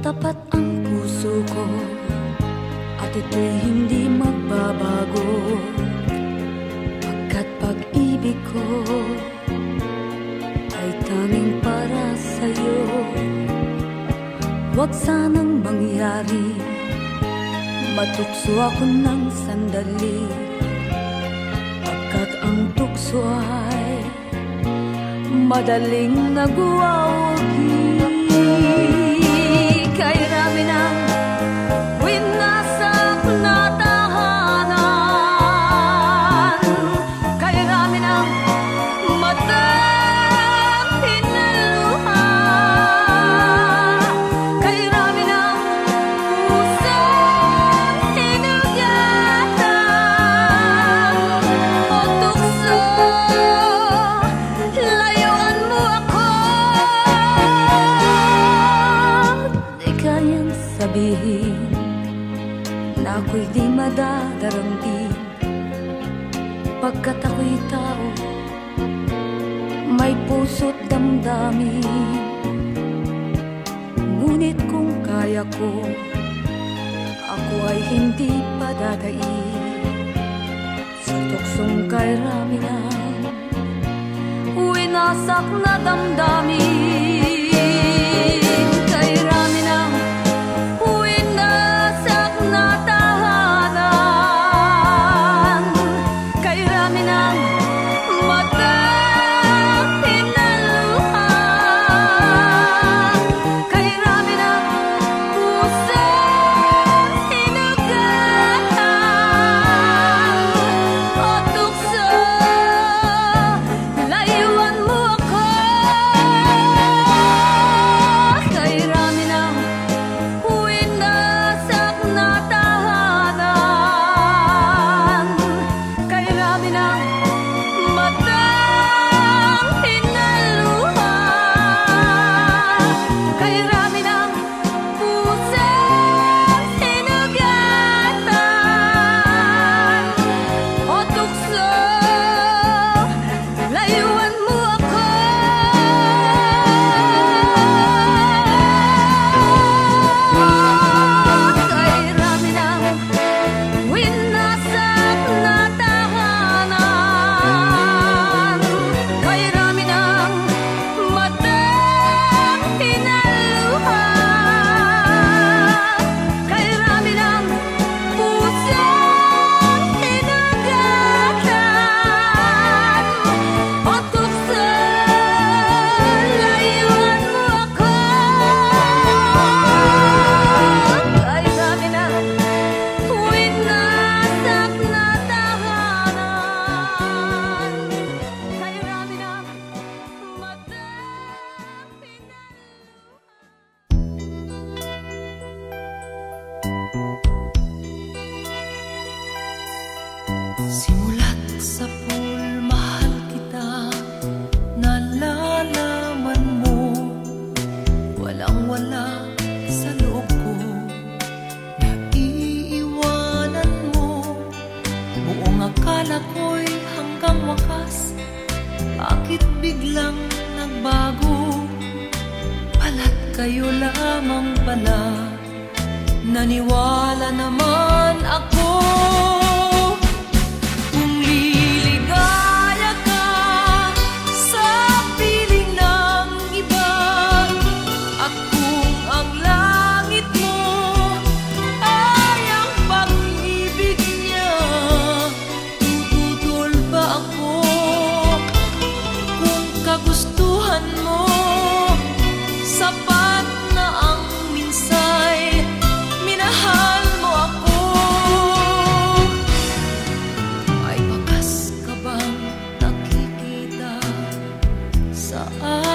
Tapat ang puso ko at ito'y hindi magbabago, pagkat pag-ibig ko ay tanging para sa'yo. Huwag sanang mangyari matukso ako ng sandali, pagkat ang tukso ay madaling nagwawagi. Kay rami ng winasak na tahanan, kay rami ng matang pinaluha, kay rami ng pusong hinugatan o tukso, layuan mo ako. Di kayang sabihin na ako'y di madadarangin, pagkat ako'y tao, may puso't damdamin. Ngunit kung kaya ko, ako ay hindi padadaig sa tuksong kay rami ng winasak na damdamin. Kay rami ng winasak na tahanan, kay rami ng matang pinaluha, kay rami ng pusong hinugatan o tukso, layuan mo ako. Kay rami ng winasak na tahanan, kay rami ng matang pinaluha, kay rami ng pusong hinugatan o tukso, layuan mo ako. Kay rami ng winasak na tahanan, kay rami ng matang pinaluha, kay rami ng pusong hinugatan o tukso, layuan mo ako. Kay rami ng winasak na tahanan, kay rami ng matang Simulat sa pool, mahal kita, nalalaman mo, walang-wala sa loob ko, naiiwanan mo. Buong akala ko'y hanggang wakas, bakit biglang nagbago? Pala't kayo lamang pala, naniwala naman ako. Kung liligaya ka sa piling ng iba, at kung ang langit mo ay ang pag-ibig niya, tututol ba ako? Kung kagustuhan mo, sapat na ang minsay, minahal mo ako. May bakas ka bang nakikita sa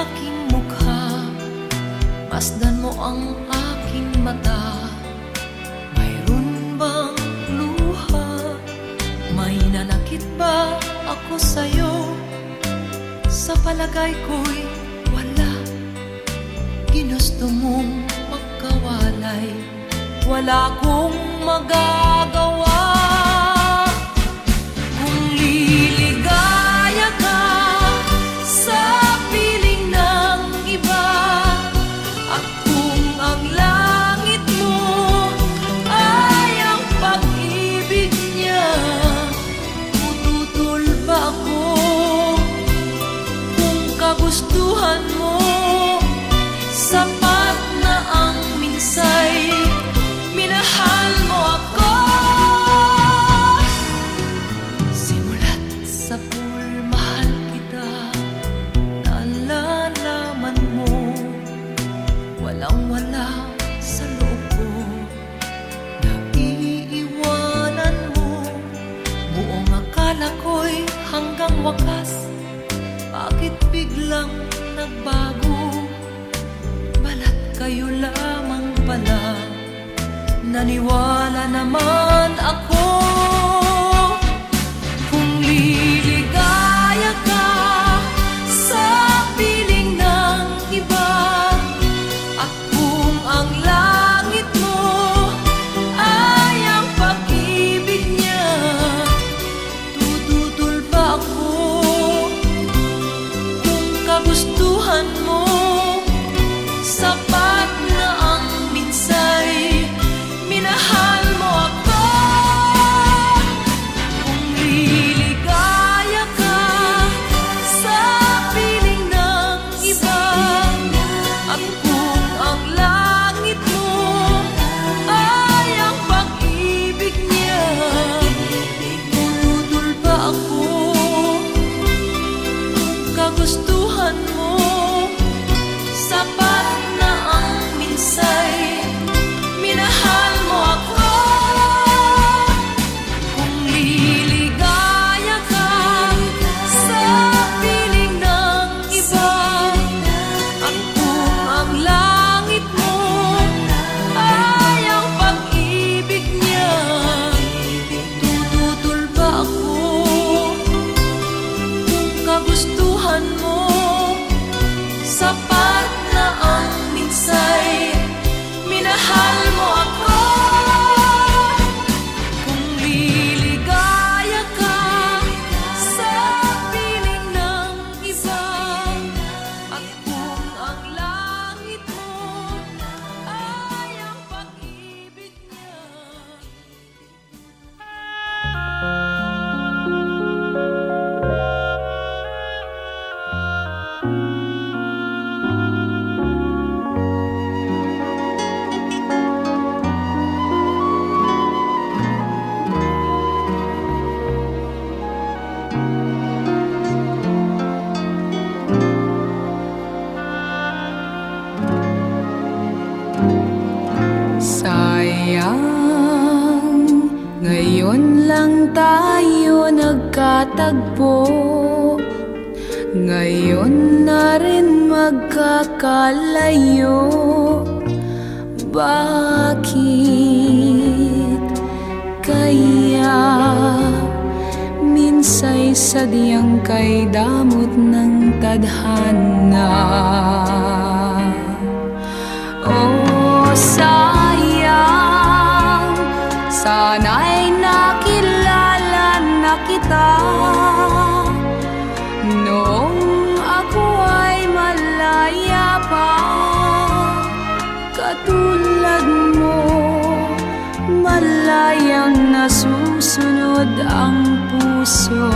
aking mukha? Masdan mo ang aking mata, mayroon bang luha? May nanakit ba ako sa'yo? Sa palagay ko'y wala. Ginusto mong magkawalay, wala akong magagawa. Kung liligaya ka sa piling ng iba, at kung ang Naniwala naman ako kung liligaya ka sa piling ng iba, at kung ang langit mo ay ang pag-ibig niya, tututol ba ako kung kagustuhan mo? Sapat na ang minsay, minahal mo ako. Kung liligaya ka sa piling ng iba, at kung ang langit mo ay ang pag-ibig niya, tututol ba ako kung kagustuhan mo? Sapat na ang minsay, minahal mo ako. Kung liligaya ka sa piling ng iba, at kung ang langit mo ay ang pag-ibig niya, tututol ba ako kung kagustuhan mo? Sapat na ang minsay, minahal mo ako. Kung liligaya ka sa piling ng iba, at kung ang langit mo ay ang pag-ibig niya. Sayang, ngayon lang tayo nagkatagpo. Ngayon na rin magkakalayo. Bakit kaya minsay sadyang kay damot ng tadhana? Oh, sayang, sana'y nakilala na kita noong ako ay malaya pa. Katulad mo, malayang nasusunod ang puso.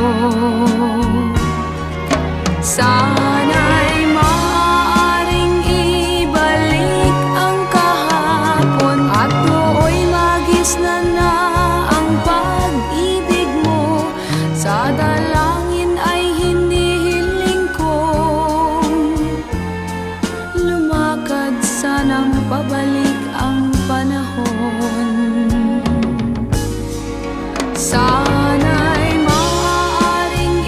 Sana'y maaaring ibalik ang kahapon, at nooy magisnan na ang pag-ibig mo. Sa dalangin ay hinihiling kong lumakad, sanang pabalik ang panahon. Sana'y maaaring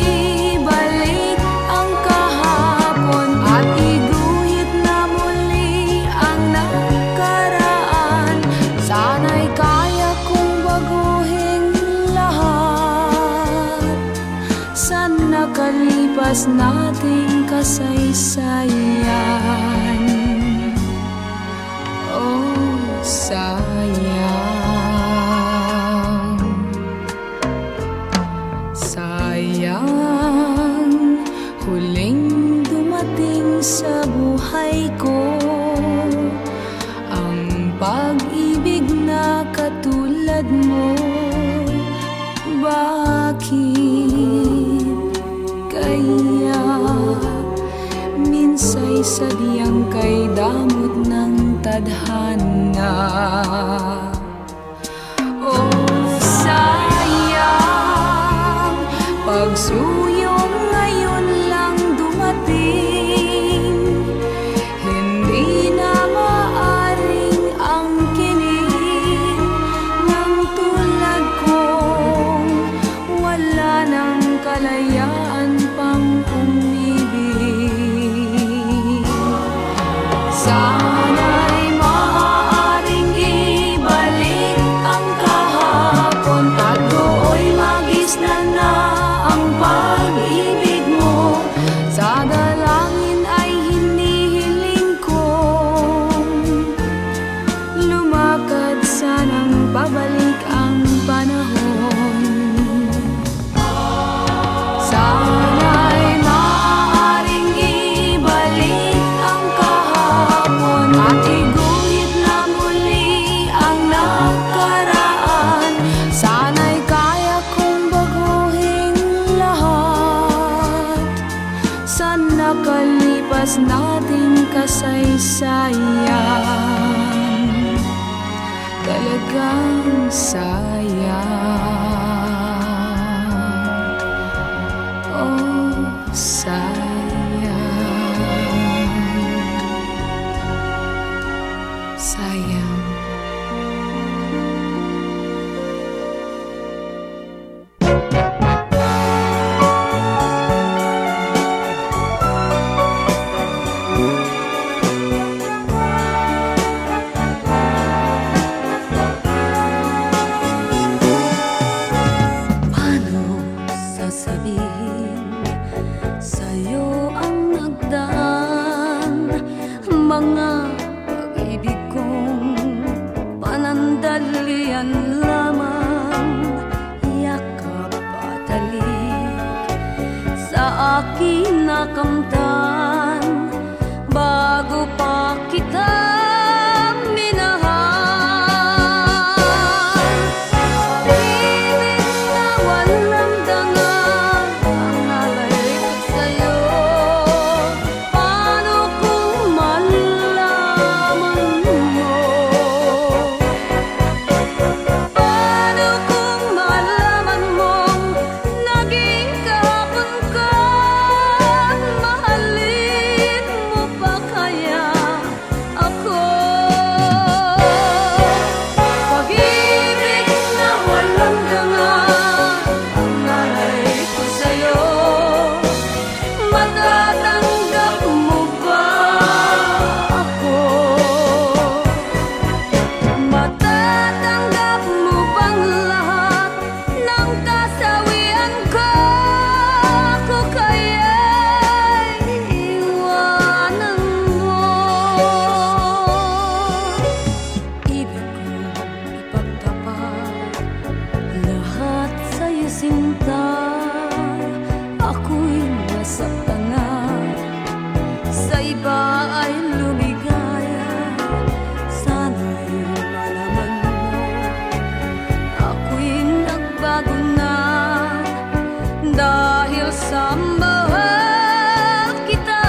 ibalik ang kahapon, at iguhit na muli ang nakaraan. Sana'y kaya kong baguhin lahat sa nakalipas nating kasaysayan. Oh, sayang, sayang, huling dumating sa buhay ko ang pag-ibig na katulad mo. Bakit kaya minsay sadyang kay damot ng tadhana? Oh, sayang, pagsuyong ngayon lang dumating, hindi na maaring angkinin ng tulad kong wala ng kalayaan pang umibig. Sana'y maaaring ibalik babalik ang panahon. Sana'y maaaring ibalik ang kahapon at iguhit na muli ang nakaraan. Sana'y kaya kong baguhin lahat sa nakalipas nating kasaysayan. Talagang sayang, oh sayang, sayang. Sa'yo ang nagdaan, mga pag-ibig kong panandalian lamang. Yakap at halik sa akin nakamtan bago pa kita minahal. Pag-ibig na walang dangal ang alay ko sa'yo. Paano kung malaman mo? Paano kung malaman mong naging kahapon ka? Mahalin mo pa kaya ako? Pag-ibig na walang dangal ang alay ko sa'yo. Matatanggap mo ba ako? Matatanggap mo bang lahat ng kasawian ko? Ako kaya'y iwanan mo. Ibig kong ipagtapat lahat sa'yo, sinta. Ako'y nasaktan na, sa iba ay lumigaya. Sana'y malaman mo, ako'y nagbago na dahil sa mahal kita.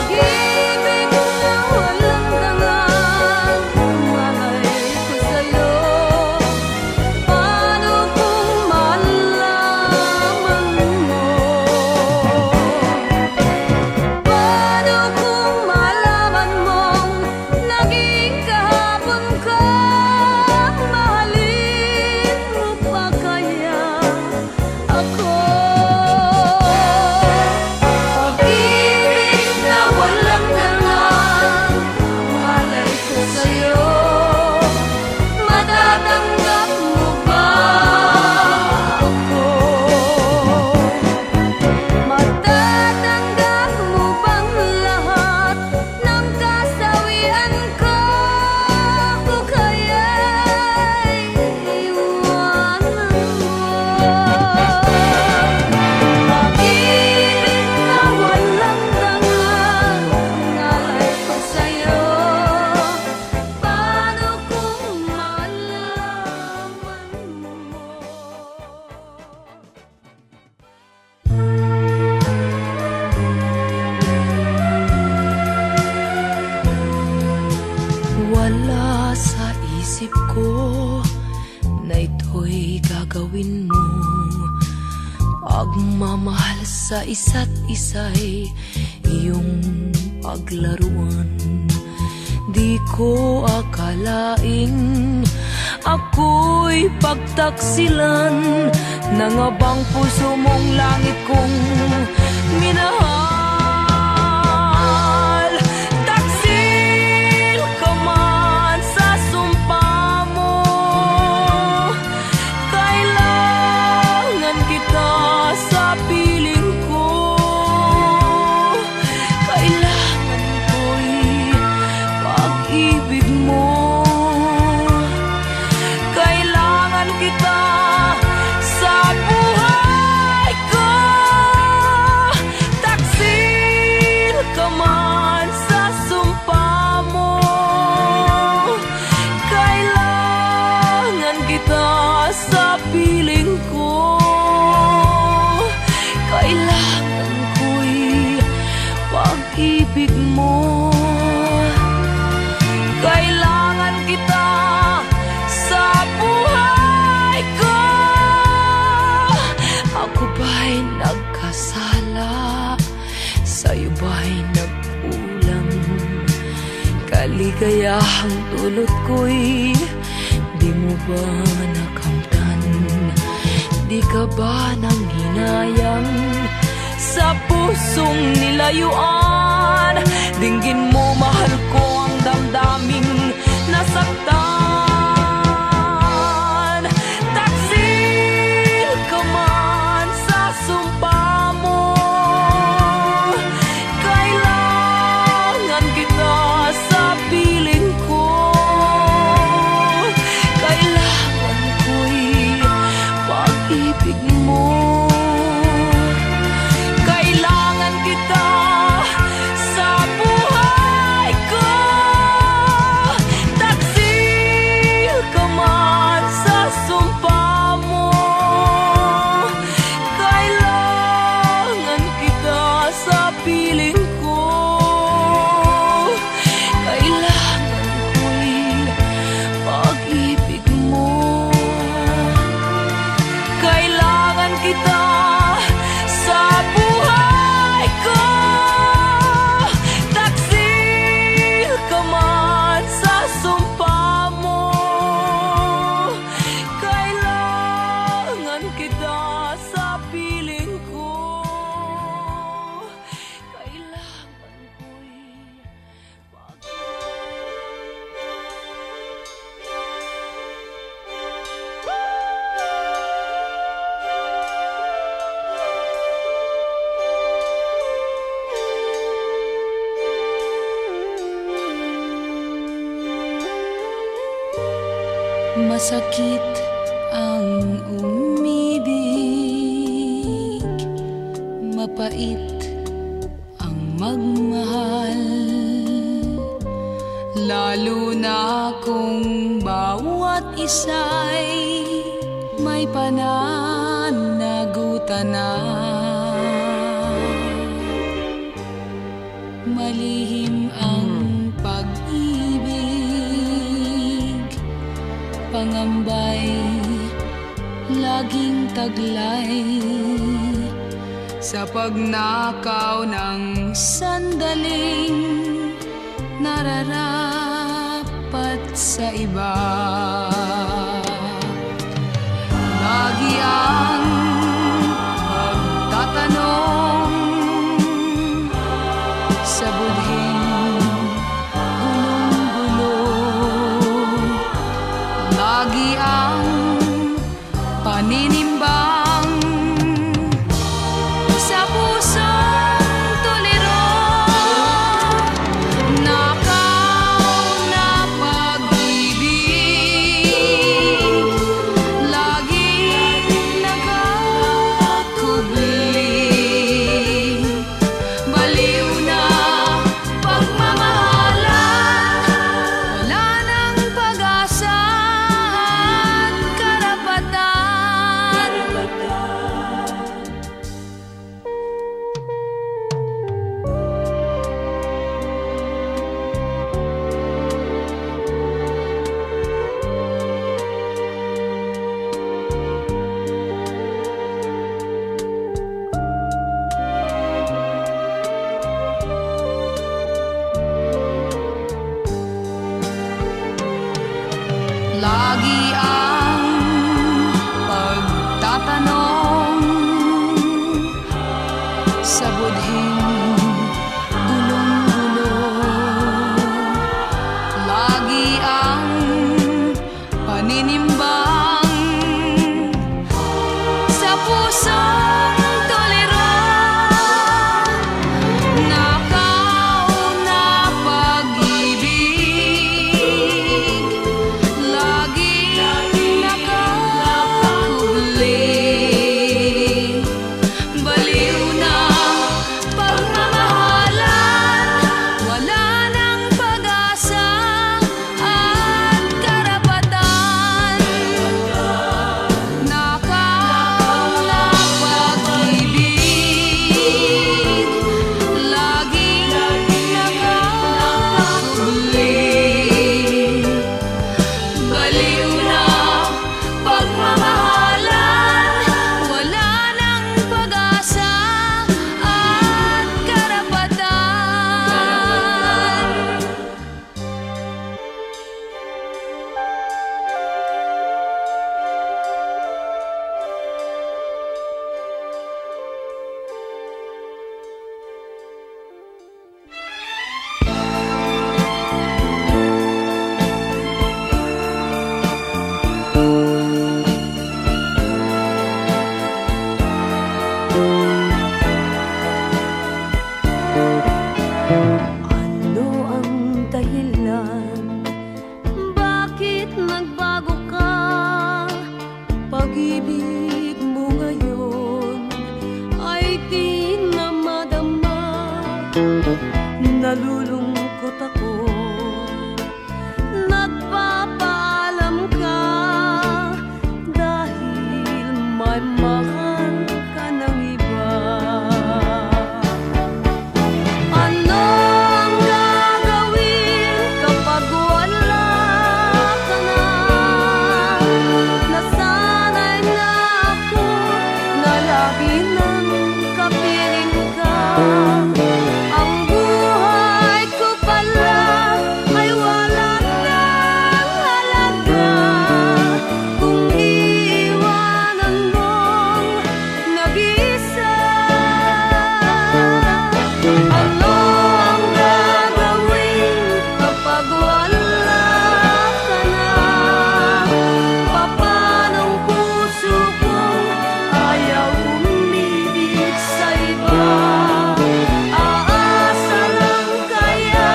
Pag-ibig na walang dangal ang alay ko sa'yo. Paano kung malaman mo? Paano kung malaman mong naging kahapon ka? Mahalin mo pa kaya ako? Pag-ibig na walang dangal ang alay ko sa'yo. Matatanggap mo ba ako? Matatanggap mo bang lahat ng kasawian ko? Ako kaya'y iwanan mo. Pag-ibig na walang dangal ang alay ko sa'yo. Paano kung malaman mo? Wala sa isip ko na ito'y gagawin mo. Pagmamahal sa isa't isa'y iyong paglaruan. Di ko akalain ako'y pagtaksilan ng abang puso mong langit kong minahal. Taksil ka man sa sumpa mo, kailangan kita sa piling ko. Kailangan ko'y pag-ibig mo. mo. Kailangan kita sa buhay ko. Ako ba'y nagkasala? Sa'yo ba'y nagkulang? Kaligayahang dulot ko'y di mo ba nakamtan? Di ka ba nang hinayang sa pusong nilayuan? Dinggin mo, mahal ko, ang damdaming nasaktan. Taksil ka man sa sumpa mo. Kailangan kita sa piling ko. Kailangan ko'y pag-ibig mo. Kailangan kita sa buhay ko. Taksil ka man sa sumpa mo. Kailangan kita sa piling ko. Kailangan ko'y pag-ibig mo. Kailangan kita sa buhay ko. Taksil ka man sa sumpa mo. Kailangan kita sa piling ko. Kailangan ko'y masakit ang umibig, mapait ang magmahal, lalo na kung bawat isa'y may pananagutan na. Malihim ang pag-ibig, pangambay, laging taglay sa pagnakaw ng sandaling nararapat sa iba. Lagi ang pagtatanong sa budhing gulong-gulo. Lagi ang paninimbang sa pusong tuliro. Nakaw na pag-ibig dahilan. Bakit nagbago ka? Pag-ibig mo ngayon ay di na madama. Nalulungkot ako, nagpapaalam ka dahil may mahal ka ng iba. Ano ang gagawin kapag wala ka na? Nasanay na ako na lagi nang kapiling ka. Ang buhay ko pala ay wala nang halaga kung iiwanan mong nag-iisa. Ano ang gagawin kapag wala ka na? Papanong puso kong ayaw umibig sa iba? Aasa lang kaya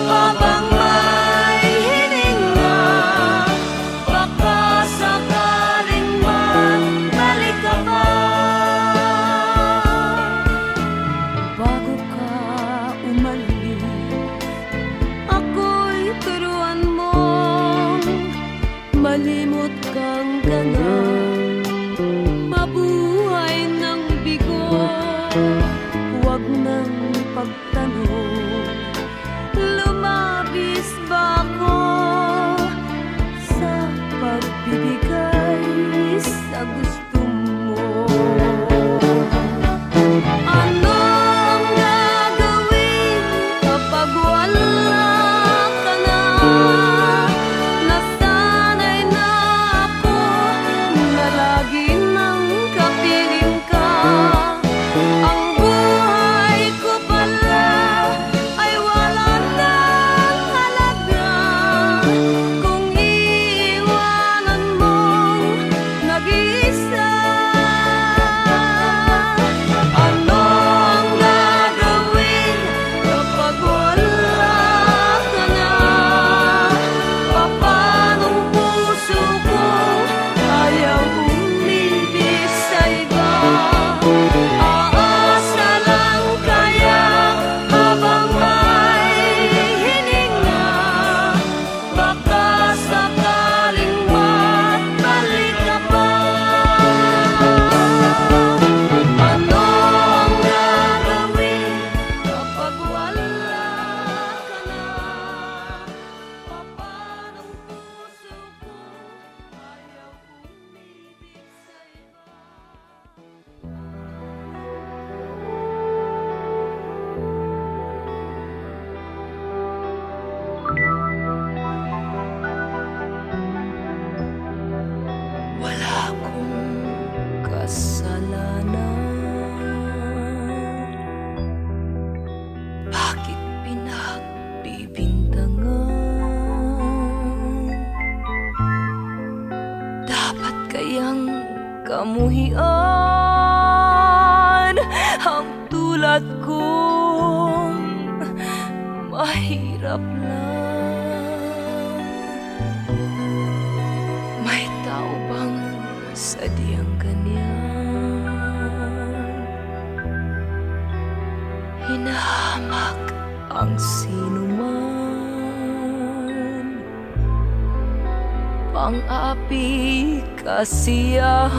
habang may hininga? Baka sakaling magbalik ka pa. Bago ka umalis, ako'y turuan mong malimot kang ganga, mabuhay ng bigo. Huwag nang pagtanong, lumabis ba ako sa pagbibigay sa gusto mo? Ano ang gagawin kapag wala ka na? Nasanay na ako na lagi nang kapiling ka. Ang buhay ko pala ay wala nang halaga kung iiwanan mong nag-iisa. Ano ang gagawin kapag wala ka na? Papanong puso kong ayaw umibig sa iba? Aasa lang kaya habang may hininga? Baka sakaling magbalik ka pa. Ano ang gagawin kapag wala ka na? Papanong puso kong ayaw umibig sa iba? Wala akong kasalanan. Bakit pinagbibintangan? Dapat kayang kamuhian ang tulad kong mahirap lang. May tao bang sadyang ganyan? Hinahamak ang sinuman, pang-api kasiyahan.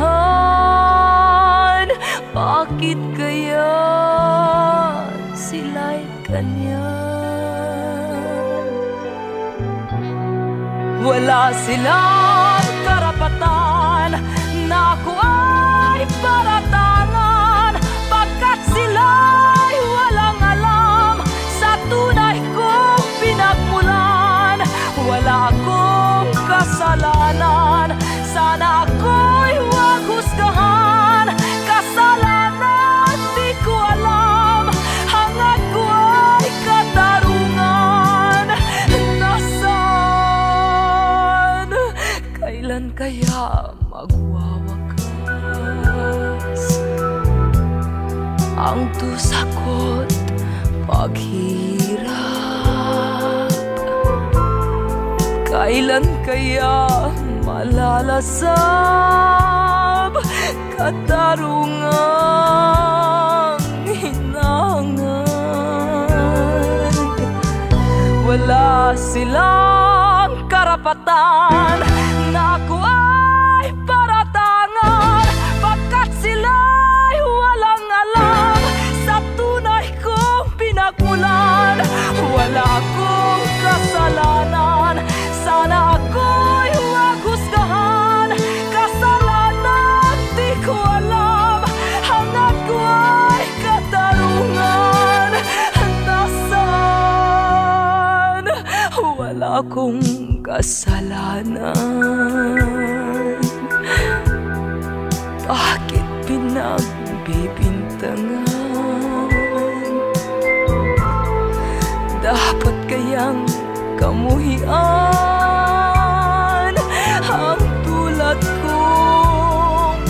Bakit kaya sila'y ganyan? Wala silang karapatan na ako ay paratangan, pagkat sila'y walang alam sa tunay kong pinagmulan. Wala akong kasalanan, sana ako'y huwag husgahan. Kasalanan di ko alam, hangad ko ay katarungan. Nasaan? Kailan kaya magwawakas ang tusa ko't paghirap? Kailan kaya malalasap katarungang hinangan? Wala silang karapatan na ako ay paratangan, pagkat sila'y walang alam sa tunay kong pinagmulan. Wala akong kasalanan, sana ako'y huwag husgahan. Kasalanan di ko alam, hangad ko ay katarungan. Nasaan? Wala akong kasalanan. Bakit pinagbibintangan? Dapat kayang kamuhian ang tulad kong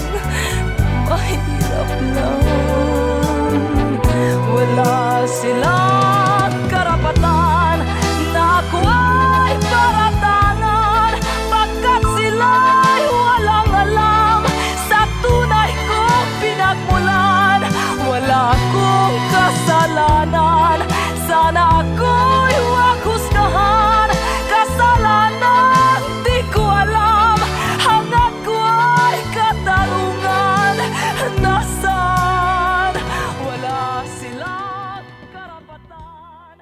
mahirap lang. Wala silang karapatan na ako ay paratangan, pagkat sila'y walang alam sa tunay kong pinagmulan. Wala akong kasalanan, sana ako'y huwag husgahan. Kasalanan di ko alam, hangad ko ay katarungan. Nasaan? Wala silang karapatan.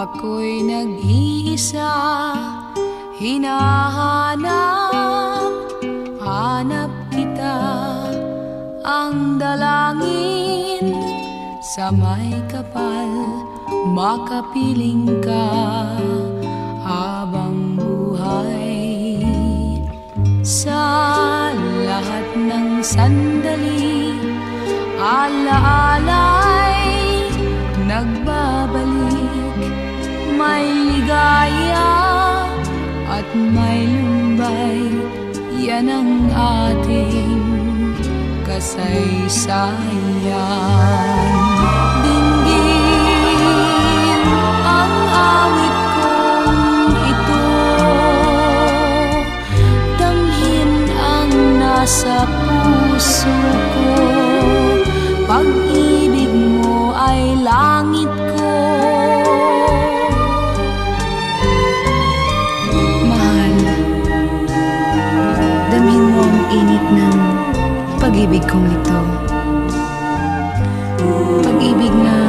Ako'y nag-iisa, hinahanap kita, ang dalangin sa may kapal, makapiling ka habang buhay. Sa lahat ng sandali, alaala'y nagbabalik. May ligaya at may lumbay, yan ang ating kasaysayan. Dinggin ang awit kong ito, damhin ang nasa puso ko. Pag-ibig mo ay langit ko. Init ng pag-ibig kong ito, pag-ibig na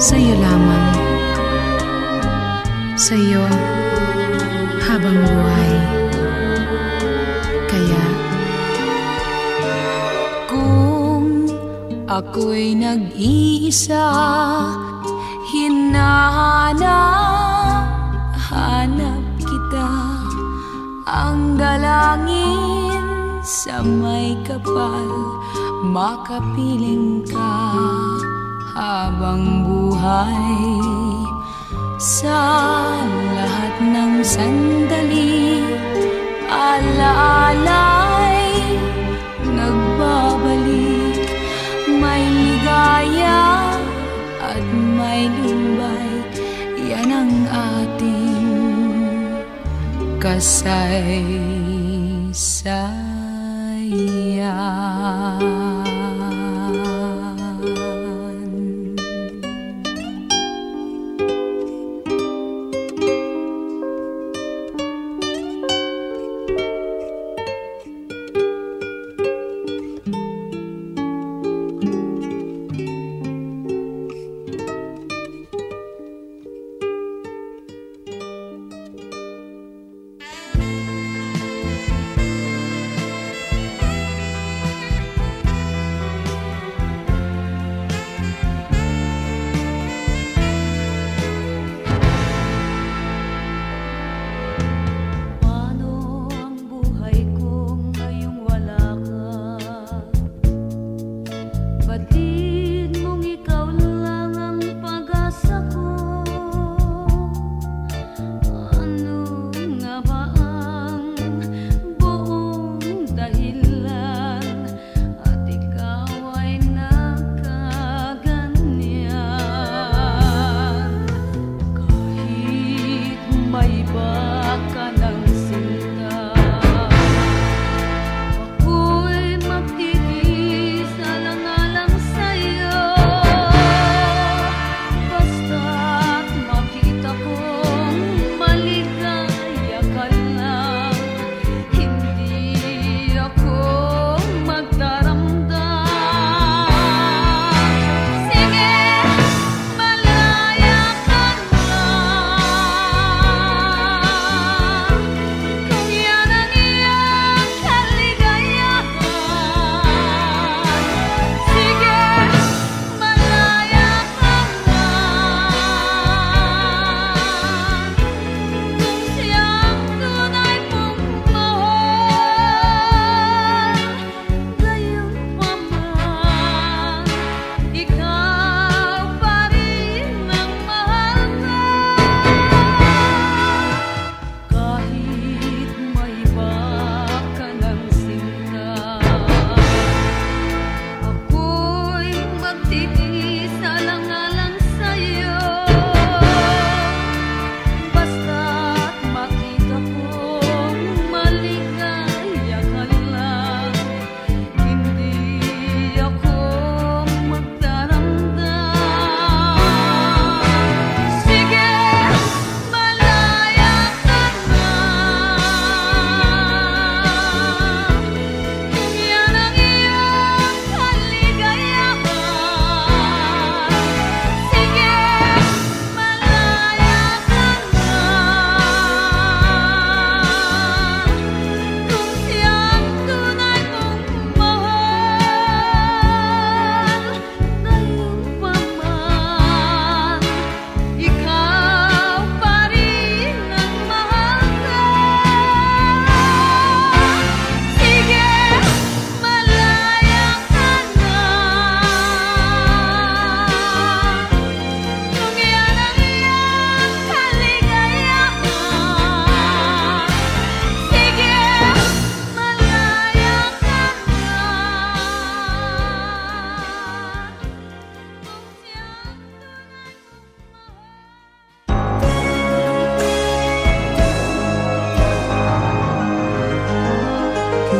sa'yo lamang, sa'yo habang buhay. Kaya kung ako'y nag-iisa, hinahanap kita, ang dalangin sa may kapal, makapiling ka habang buhay. Sa lahat ng sandali, alaala'y nagbabalik. May ligaya at may lumbay, yan ang ating kasaysayan.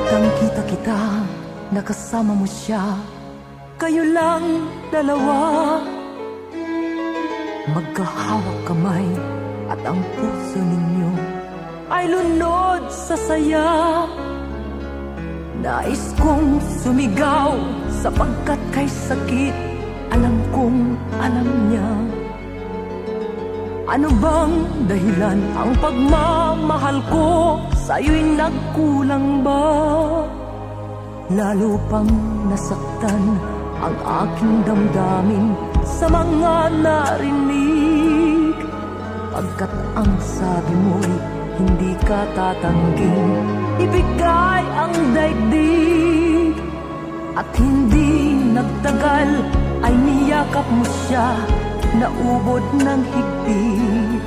Kitang-kita kita, nakasama mo siya, kayo lang dalawa. Magkahawak kamay at ang puso ninyo ay lunod sa saya. Nais kong sumigaw sapagkat kay sakit alam kong alam niya. Ano bang dahilan ang pagmamahal ko sa'yo'y nagkulang ba? Lalo pang nasaktan ang aking damdamin sa mga narinig. Pagkat ang sabi mo'y hindi ka tatangging ibigay ang daigdig. At hindi nagtagal ay niyakap mo siya, naubod ng higpit.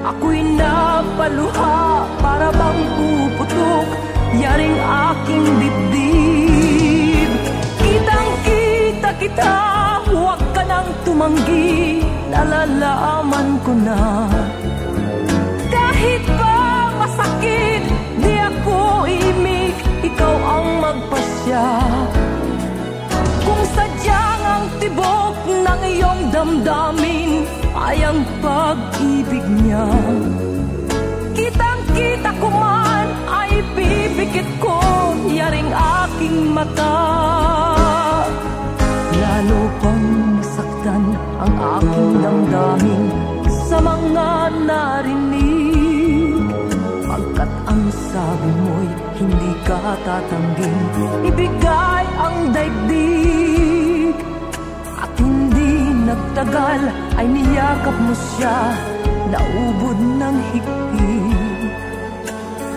Ako'y napaluha para bang puputok yaring aking dibdib. Kitang-kita kita, huwag ka nang tumanggi, nalalaman ko na. Kahit pa masakit, di ako imig, ikaw ang magpasya. Kung sadyang ang tibok ng iyong damdamin ay ang pag-ibig niya, kitang-kita ko man ay pipikit ko yaring aking mata. Lalo pang nasaktan ang aking damdamin sa mga narinig. Pagkat ang sabi mo'y hindi ka tatangging ibigay ang daigdig. At hindi nagtagal ay niyakap mo siya, naubod ng higpit.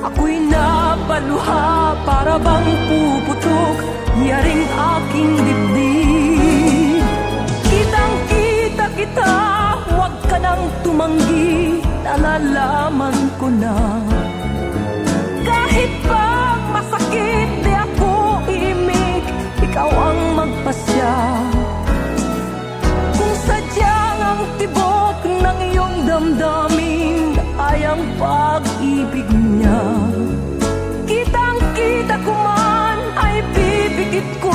Ako'y napaluha para bang puputok yaring aking dibdib. Kitang-kita kita, huwag ka nang tumanggi, nalalaman ko na. Kahit pa masakit, di ako iimig, ikaw ang magpasya. Kung sadyang ang tibok ng iyong damdamin ay ang pag-ibig niya, kitang-kita ko man ay pipikit ko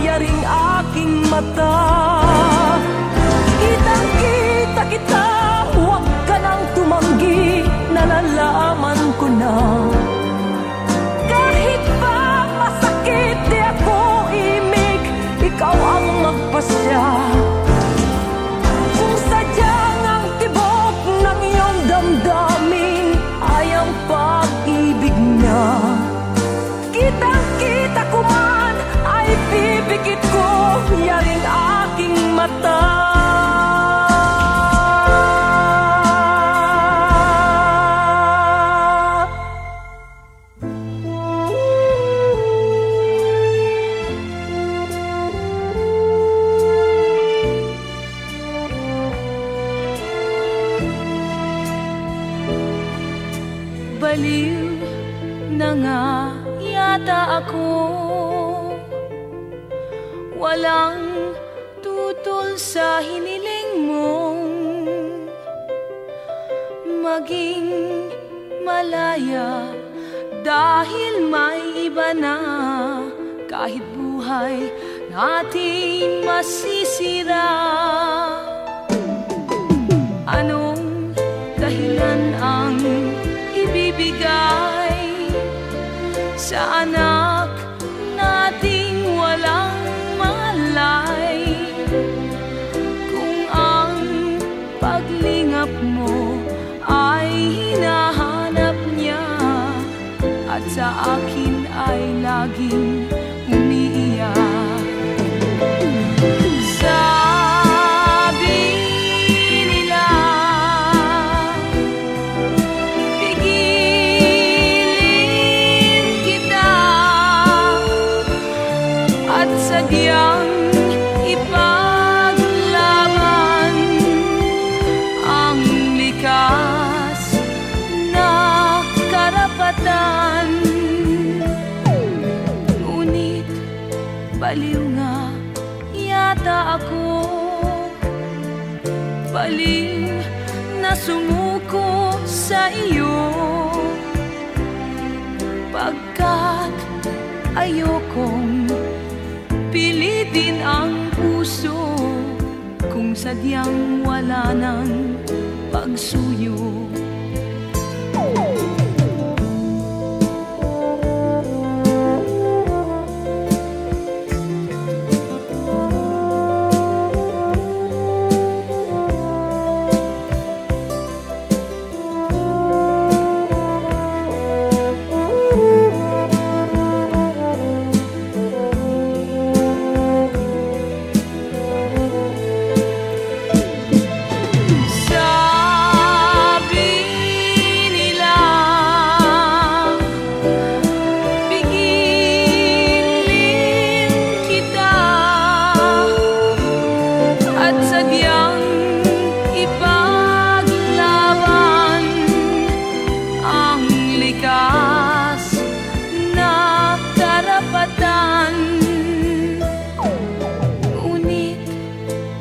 yaring aking mata. Kitang-kita kita, huwag ka nang tumanggi, nalalaman ko na. Kahit pa masakit, di ako imig, ikaw ang magpasya. Kung sadyang ang tibok ng iyong damdamin ay ang pag-ibig niya, kitang-kita ko man ay pipikit ko yaring aking mata. Baliw na nga yata ako, walang tutol sa hiniling mong maging malaya. Dahil may iba na, kahit buhay natin masisira. Anong dahilan ang ibibigay sa anak nating walang malay? Kung ang paglingap mo ay hinahanap niya at sa akin ay laging umiiyak. Sabi nila, pigilin kita at sadyang ipaglaban ang likas na karapatan. Ngunit baliw nga yata ako, baliw na sumuko sa iyo, pagkat ayokong pilitin ang puso kung sadyang wala ng pagsuyo.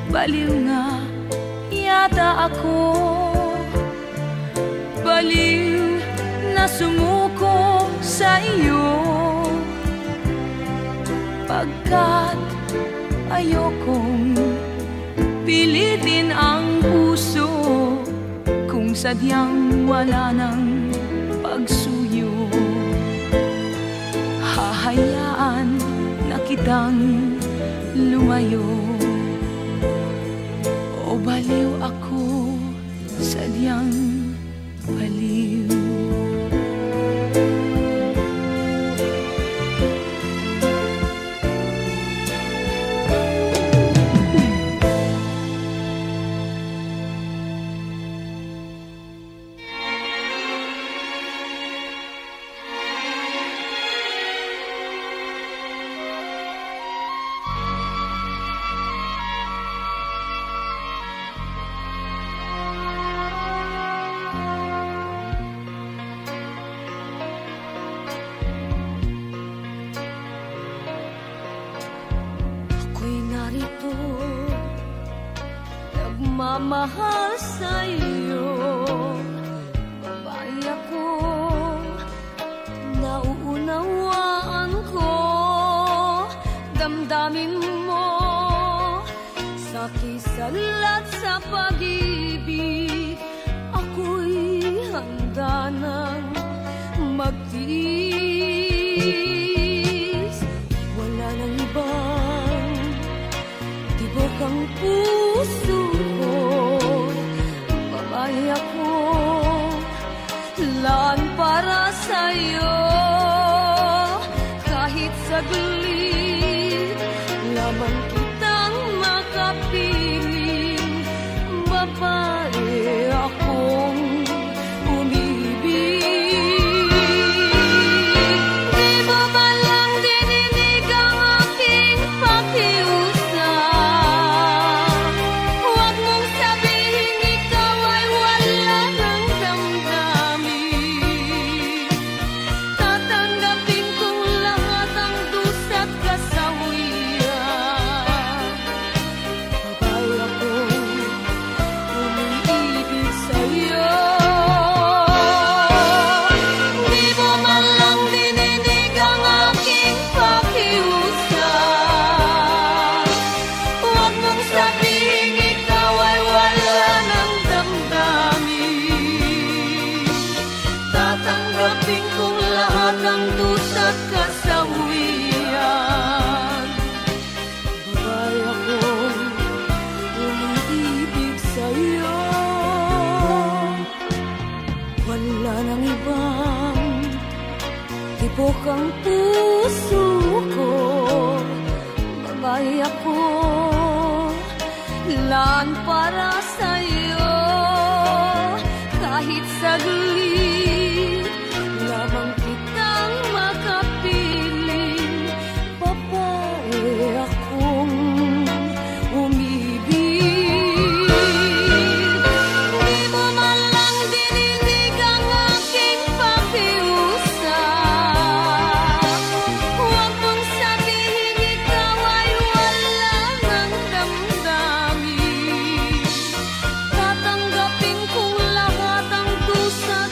Baliw nga yata ako, baliw na sumuko sa iyo, pagkat ayokong pilitin ang puso kung sadyang wala ng pagsuyo. Hahayaan na kitang lumayo, o baliw ako, sadyang baliw. Nagmamahal sa'yo, babae ako, nauunawaan ko, damdamin mo, sa kisalat sa pag-ibig, ako'y handa nang magtiis. Wala nang ibang tibok ang puso ko, babae ako, laan para sa'yo. Kahit saglit lamang kitang makapiling, babae akong ang puso ko, babae ako, laan para sa'yo. Kahit saglit lamang kitang makapiling, babae akong umibig. Di mo man lang dininig ang aking pakiusap. Tatanggapin kong lahat ang dusa't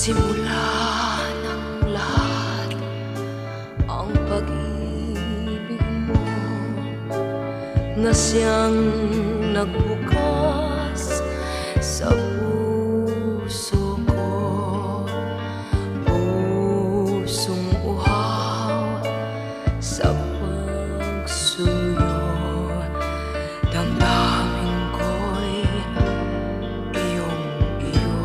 Simula ng lahat ang pag-ibig mo na siyang nagbukas sa puso ko. Pusong uhaw sa pagsuyo, damdamin ko'y iyong-iyo.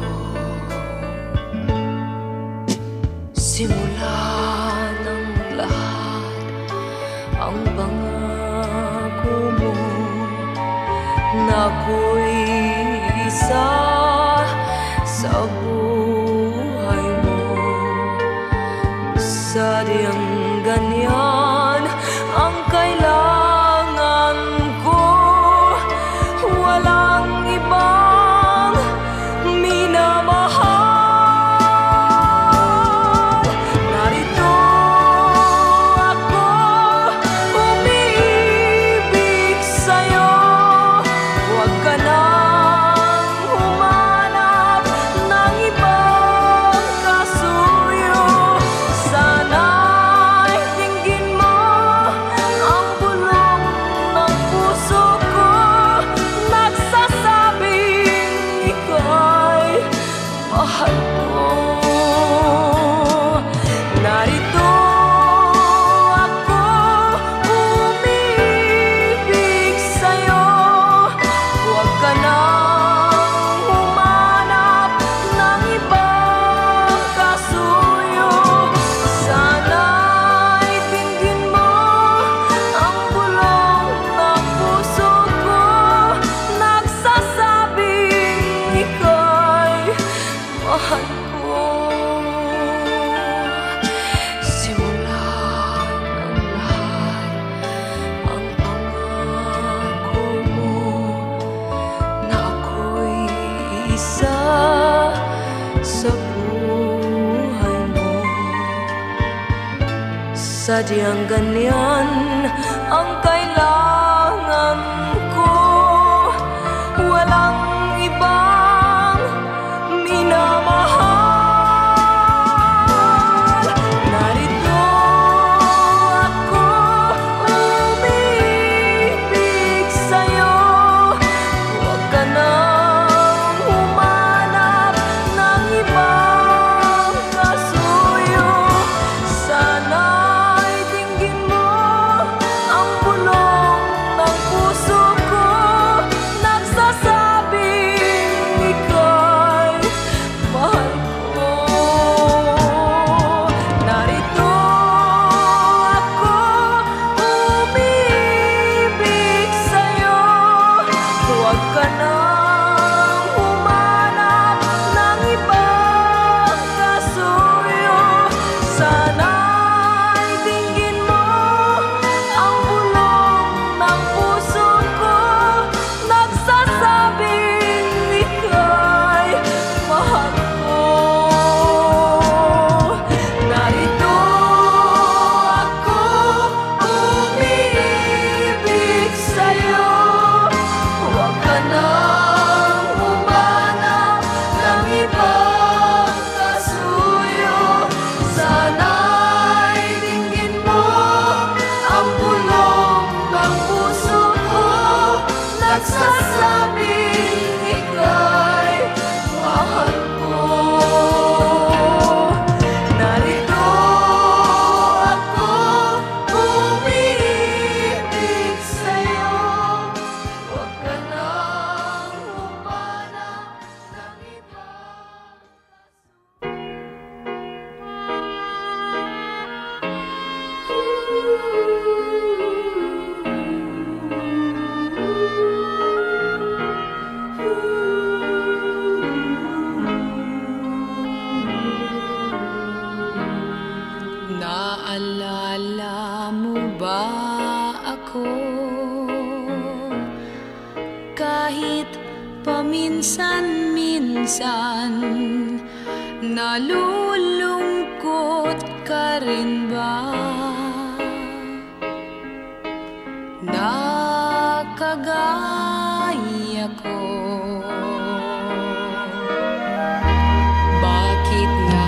Simula ng lahat ang pangako mo na ako'y isa sa buhay mo. Sadyang ganyan ang kailangan ko, walang ibang minamahal. Narito ako, umiibig sa'yo. Huwag ka nang humanap ng ibang kasuyo. Sana'y tingin mo ang bulong ng puso ko, nagsasabing ika'y mahal ko. Narito ako, umiibig sa'yo. Huwag ka nang humanap ng ibang kasuyo. Sana'y tingin mo ang bulong ng puso ko, nagsasabing ika'y mahal ko. Simula ng lahat ang pangako mo na ako'y isa sa buhay mo. Sadyang ganyan ang kailangan ko, walang ibang minamahal. Narito ako, umiibig sa'yo. Huwag ka nang humanap ng ibang kasuyo. Sana'y tingin mo ang bulong ng puso ko, nagsasabing ika'y mahal ko. Narito ako, umiibig sa'yo. Huwag ka nang humanap ng ibang kasuyo. Sana'y tingin mo ang bulong ng puso ko, nagsasabing ika'y mahal ko. Narito ako, umiibig sa'yo. Huwag ka nang humanap ng ibang kasuyo. Sana'y tingin mo ang bulong ng puso ko, nagsasabing ika'y mahal ko. Narito ako, umiibig sa'yo. Huwag ka nang humanap ng ibang Naalala mo ba ako? Kahit paminsan-minsan, nalulungkot ka rin ba? Nakagaya ko. Bakit nga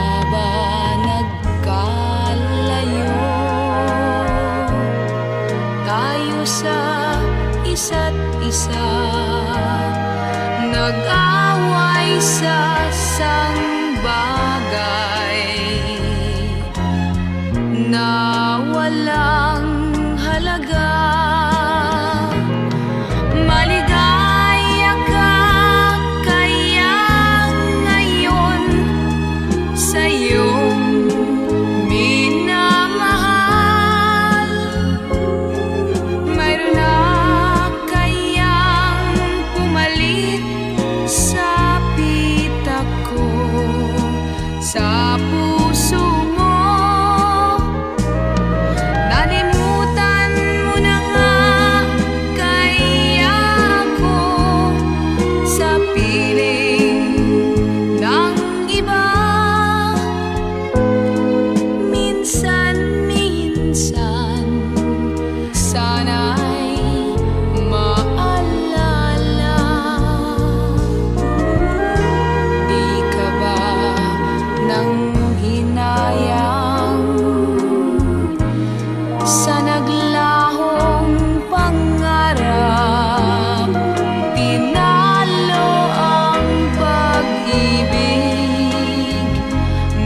isa, nag-away sa sangbagay na walang halaga. Maligaya ka kaya ngayon sa iyong minamahal. Mayroon na kayang pumalit sa pitak ko, sa puso mo. Nalimutan mo na nga kaya ko sa piling ng iba. Minsan-minsan sana'y maalala. Di ka ba nang hinayang sa naglahong pangarap? Pinalo ang pag-ibig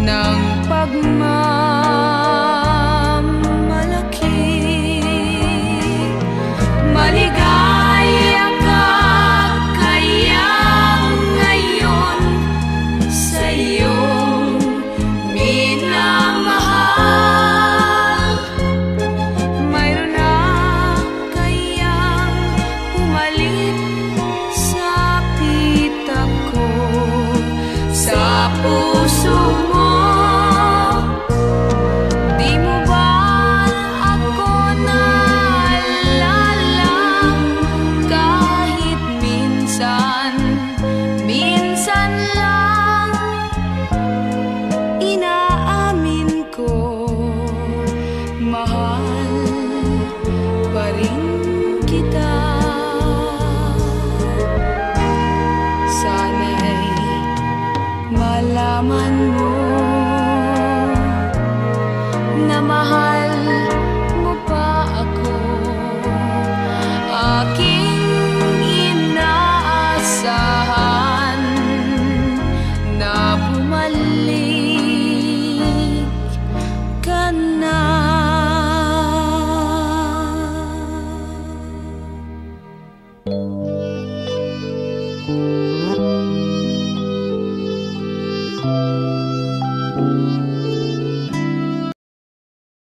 ng pagmamalaki. Maligaya ka kaya ngayon sa iyong minamahal. Mayroon na kayang pumalit sa pitak ko, sa puso mo. Di mo ba ako naalala kahit minsan, minsan lang? Inaamin ko, mahal pa rin kita. Sana'y malaman mo na mahal mo pa ako. Aking inaasahan na bumalik ka na.